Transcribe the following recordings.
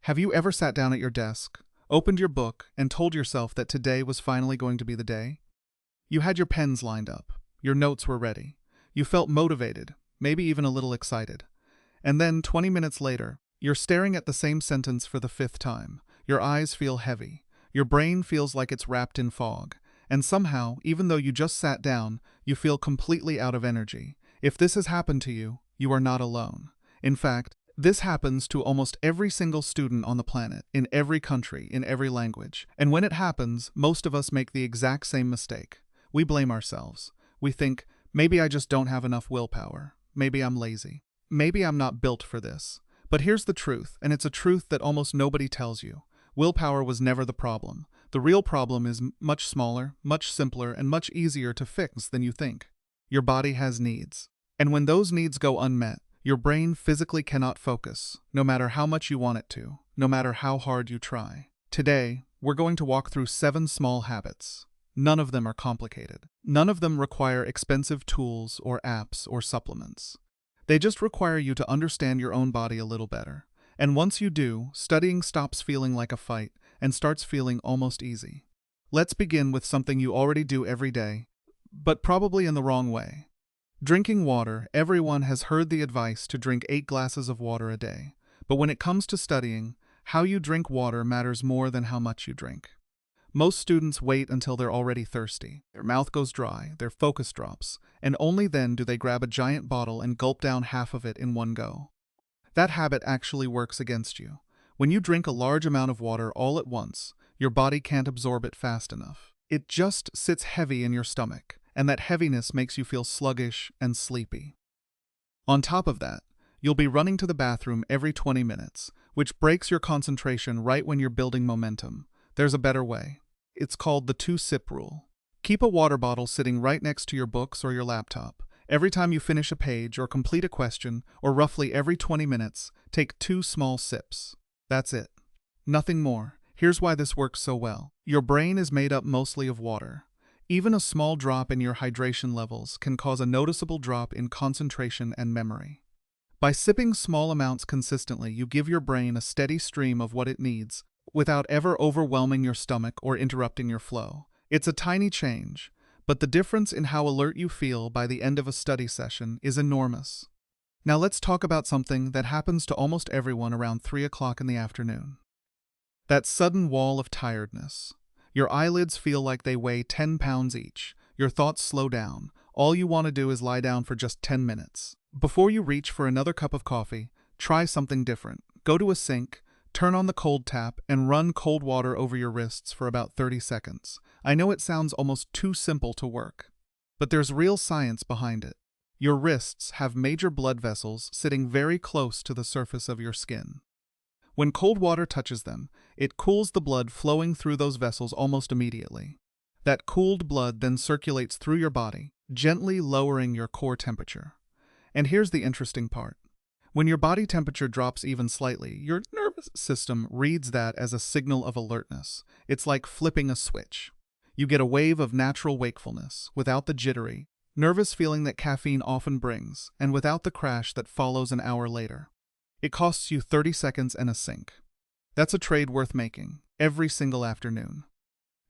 Have you ever sat down at your desk, opened your book, and told yourself that today was finally going to be the day? You had your pens lined up, your notes were ready, you felt motivated, maybe even a little excited. And then, 20 minutes later, you're staring at the same sentence for the fifth time. Your eyes feel heavy, your brain feels like it's wrapped in fog, and somehow, even though you just sat down, you feel completely out of energy. If this has happened to you, you are not alone. In fact, this happens to almost every single student on the planet, in every country, in every language. And when it happens, most of us make the exact same mistake. We blame ourselves. We think, maybe I just don't have enough willpower. Maybe I'm lazy. Maybe I'm not built for this. But here's the truth, and it's a truth that almost nobody tells you. Willpower was never the problem. The real problem is much smaller, much simpler, and much easier to fix than you think. Your body has needs. And when those needs go unmet, your brain physically cannot focus, no matter how much you want it to, no matter how hard you try. Today, we're going to walk through 7 small habits. None of them are complicated. None of them require expensive tools or apps or supplements. They just require you to understand your own body a little better. And once you do, studying stops feeling like a fight and starts feeling almost easy. Let's begin with something you already do every day, but probably in the wrong way. Drinking water. Everyone has heard the advice to drink 8 glasses of water a day. But when it comes to studying, how you drink water matters more than how much you drink. Most students wait until they're already thirsty. Their mouth goes dry, their focus drops, and only then do they grab a giant bottle and gulp down half of it in one go. That habit actually works against you. When you drink a large amount of water all at once, your body can't absorb it fast enough. It just sits heavy in your stomach, and that heaviness makes you feel sluggish and sleepy. On top of that, you'll be running to the bathroom every 20 minutes, which breaks your concentration right when you're building momentum. There's a better way. It's called the 2-sip rule. Keep a water bottle sitting right next to your books or your laptop. Every time you finish a page or complete a question, or roughly every 20 minutes, take 2 small sips. That's it. Nothing more. Here's why this works so well. Your brain is made up mostly of water. Even a small drop in your hydration levels can cause a noticeable drop in concentration and memory. By sipping small amounts consistently, you give your brain a steady stream of what it needs, without ever overwhelming your stomach or interrupting your flow. It's a tiny change, but the difference in how alert you feel by the end of a study session is enormous. Now let's talk about something that happens to almost everyone around 3 o'clock in the afternoon. That sudden wall of tiredness. Your eyelids feel like they weigh 10 pounds each. Your thoughts slow down. All you want to do is lie down for just 10 minutes. Before you reach for another cup of coffee, try something different. Go to a sink, turn on the cold tap, and run cold water over your wrists for about 30 seconds. I know it sounds almost too simple to work, but there's real science behind it. Your wrists have major blood vessels sitting very close to the surface of your skin. When cold water touches them, it cools the blood flowing through those vessels almost immediately. That cooled blood then circulates through your body, gently lowering your core temperature. And here's the interesting part. When your body temperature drops even slightly, your nervous system reads that as a signal of alertness. It's like flipping a switch. You get a wave of natural wakefulness, without the jittery, nervous feeling that caffeine often brings, and without the crash that follows an hour later. It costs you 30 seconds and a sink. That's a trade worth making, every single afternoon.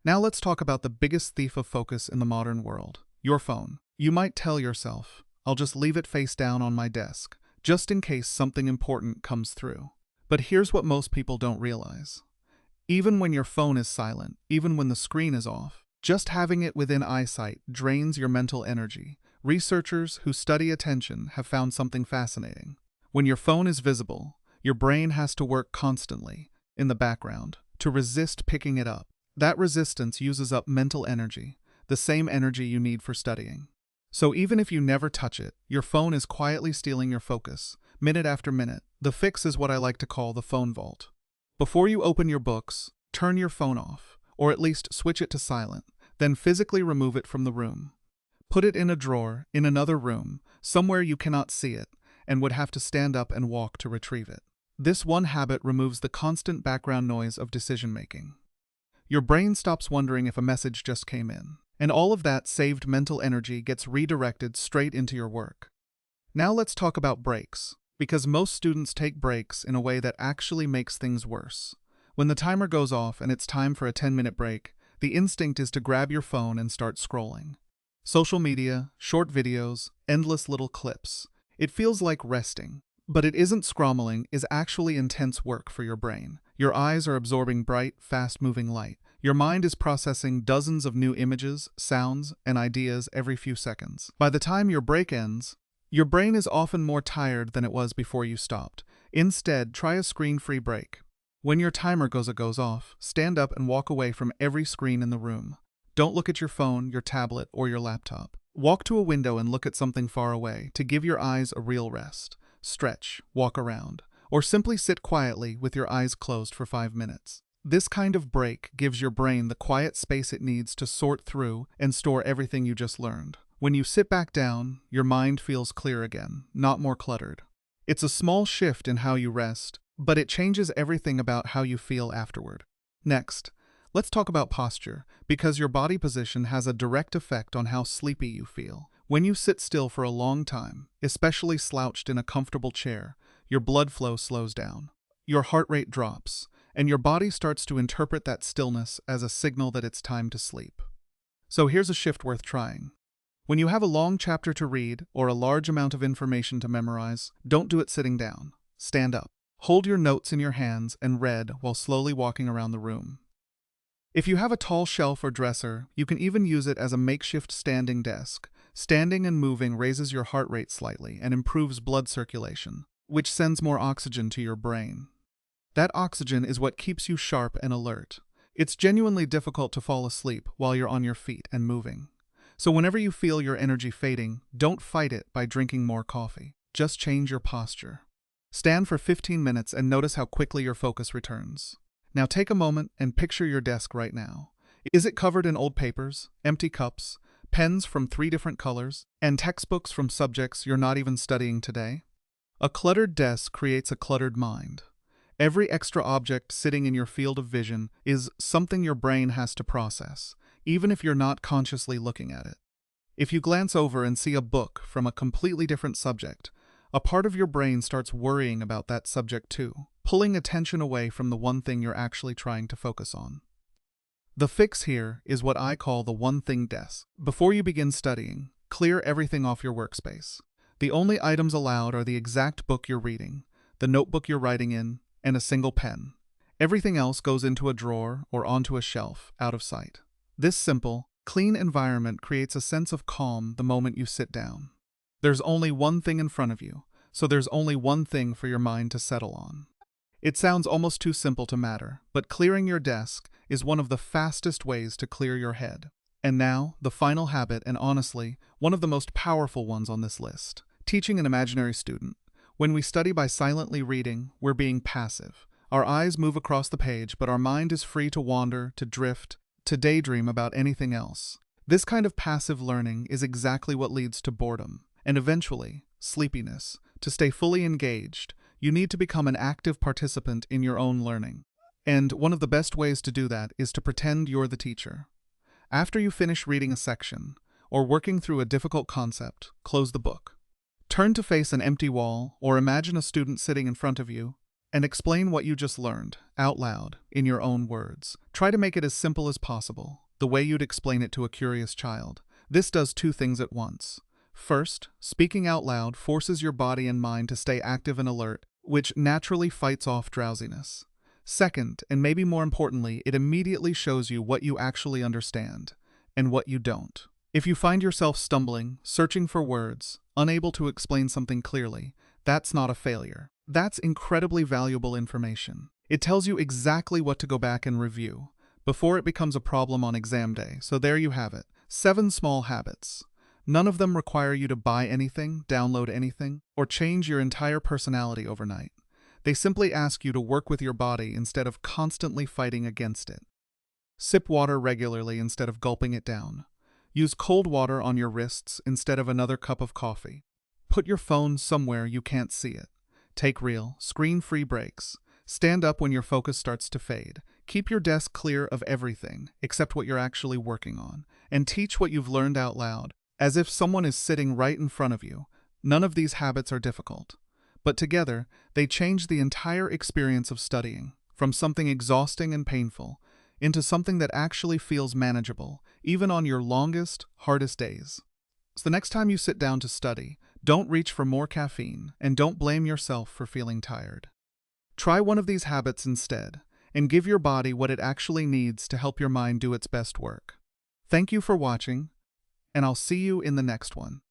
Now let's talk about the biggest thief of focus in the modern world, your phone. You might tell yourself, I'll just leave it face down on my desk, just in case something important comes through. But here's what most people don't realize. Even when your phone is silent, even when the screen is off, just having it within eyesight drains your mental energy. Researchers who study attention have found something fascinating. When your phone is visible, your brain has to work constantly, in the background, to resist picking it up. That resistance uses up mental energy, the same energy you need for studying. So even if you never touch it, your phone is quietly stealing your focus, minute after minute. The fix is what I like to call the phone vault. Before you open your books, turn your phone off, or at least switch it to silent, then physically remove it from the room. Put it in a drawer, in another room, somewhere you cannot see it, and would have to stand up and walk to retrieve it. This one habit removes the constant background noise of decision-making. Your brain stops wondering if a message just came in, and all of that saved mental energy gets redirected straight into your work. Now let's talk about breaks. Because most students take breaks in a way that actually makes things worse. When the timer goes off and it's time for a 10-minute break, the instinct is to grab your phone and start scrolling. Social media, short videos, endless little clips. It feels like resting. But it isn't. Scrolling is actually intense work for your brain. Your eyes are absorbing bright, fast-moving light. Your mind is processing dozens of new images, sounds, and ideas every few seconds. By the time your break ends, your brain is often more tired than it was before you stopped. Instead, try a screen-free break. When your timer goes off, stand up and walk away from every screen in the room. Don't look at your phone, your tablet, or your laptop. Walk to a window and look at something far away to give your eyes a real rest. Stretch, walk around, or simply sit quietly with your eyes closed for 5 minutes. This kind of break gives your brain the quiet space it needs to sort through and store everything you just learned. When you sit back down, your mind feels clear again, not more cluttered. It's a small shift in how you rest, but it changes everything about how you feel afterward. Next, let's talk about posture, because your body position has a direct effect on how sleepy you feel. When you sit still for a long time, especially slouched in a comfortable chair, your blood flow slows down. Your heart rate drops, and your body starts to interpret that stillness as a signal that it's time to sleep. So here's a shift worth trying. When you have a long chapter to read or a large amount of information to memorize, don't do it sitting down. Stand up. Hold your notes in your hands and read while slowly walking around the room. If you have a tall shelf or dresser, you can even use it as a makeshift standing desk. Standing and moving raises your heart rate slightly and improves blood circulation, which sends more oxygen to your brain. That oxygen is what keeps you sharp and alert. It's genuinely difficult to fall asleep while you're on your feet and moving. So whenever you feel your energy fading, don't fight it by drinking more coffee. Just change your posture. Stand for 15 minutes and notice how quickly your focus returns. Now take a moment and picture your desk right now. Is it covered in old papers, empty cups, pens from 3 different colors, and textbooks from subjects you're not even studying today? A cluttered desk creates a cluttered mind. Every extra object sitting in your field of vision is something your brain has to process, even if you're not consciously looking at it. If you glance over and see a book from a completely different subject, a part of your brain starts worrying about that subject too, pulling attention away from the one thing you're actually trying to focus on. The fix here is what I call the one-thing desk. Before you begin studying, clear everything off your workspace. The only items allowed are the exact book you're reading, the notebook you're writing in, and a single pen. Everything else goes into a drawer or onto a shelf, out of sight. This simple, clean environment creates a sense of calm the moment you sit down. There's only one thing in front of you, so there's only one thing for your mind to settle on. It sounds almost too simple to matter, but clearing your desk is one of the fastest ways to clear your head. And now, the final habit, and honestly, one of the most powerful ones on this list: teaching an imaginary student. When we study by silently reading, we're being passive. Our eyes move across the page, but our mind is free to wander, to drift, to daydream about anything else. This kind of passive learning is exactly what leads to boredom, and eventually, sleepiness. To stay fully engaged, you need to become an active participant in your own learning. And one of the best ways to do that is to pretend you're the teacher. After you finish reading a section, or working through a difficult concept, close the book. Turn to face an empty wall, or imagine a student sitting in front of you, and explain what you just learned, out loud, in your own words. Try to make it as simple as possible, the way you'd explain it to a curious child. This does 2 things at once. First, speaking out loud forces your body and mind to stay active and alert, which naturally fights off drowsiness. Second, and maybe more importantly, it immediately shows you what you actually understand, and what you don't. If you find yourself stumbling, searching for words, unable to explain something clearly, that's not a failure. That's incredibly valuable information. It tells you exactly what to go back and review, before it becomes a problem on exam day. So there you have it, 7 small habits. None of them require you to buy anything, download anything, or change your entire personality overnight. They simply ask you to work with your body instead of constantly fighting against it. Sip water regularly instead of gulping it down. Use cold water on your wrists instead of another cup of coffee. Put your phone somewhere you can't see it. Take real, screen-free breaks. Stand up when your focus starts to fade. Keep your desk clear of everything except what you're actually working on. And teach what you've learned out loud, as if someone is sitting right in front of you. None of these habits are difficult, but together, they change the entire experience of studying, from something exhausting and painful, into something that actually feels manageable, even on your longest, hardest days. So the next time you sit down to study, don't reach for more caffeine, and don't blame yourself for feeling tired. Try one of these habits instead, and give your body what it actually needs to help your mind do its best work. Thank you for watching, and I'll see you in the next one.